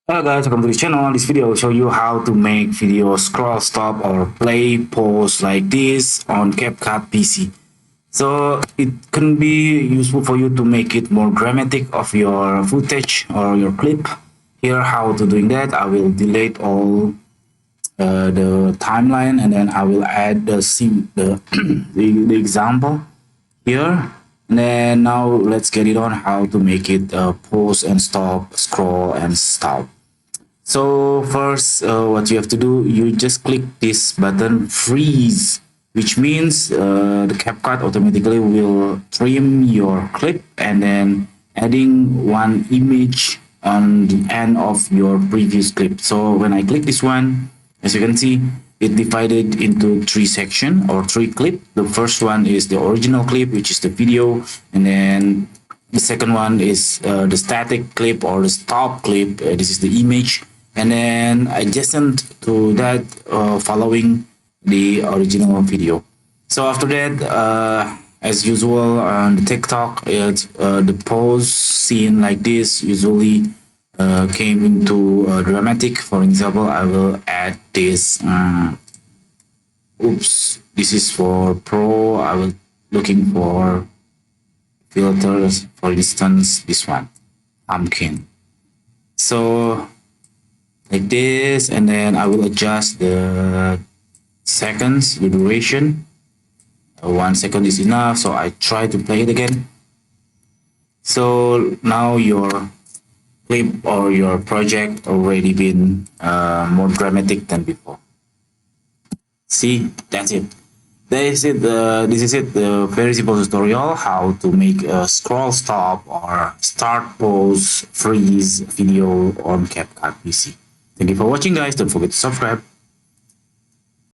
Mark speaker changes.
Speaker 1: Hello guys, welcome to the channel. This video will show you how to make video scroll, stop or play, pause like this on CapCut PC. So it can be useful for you to make it more dramatic of your footage or your clip. Here how to doing that, I will delete all the timeline and then I will add the scene, the example here. And then now let's get it on how to make it pause and stop, scroll and stop. So first, what you have to do, you just click this button freeze, which means the CapCut automatically will trim your clip and then adding one image on the end of your previous clip. So when I click this one, as you can see, it divided into three sections or three clip. The first one is the original clip, which is the video, and then the second one is the static clip or the stop clip. This is the image, and then adjacent to that following the original video. So after that, as usual on the TikTok, the pose scene like this usually came into dramatic. For example, I will add this. Oops, this is for pro. I will looking for filters. For instance, this one, pumpkin. So like this, and then I will adjust the seconds, the duration. 1 second is enough, so I try to play it again. So now your clip or your project already been more dramatic than before. See, that's it. This is it. The very simple tutorial how to make a scroll, stop, or start, pause, freeze video on CapCut PC. Thank you for watching, guys. Don't forget to subscribe.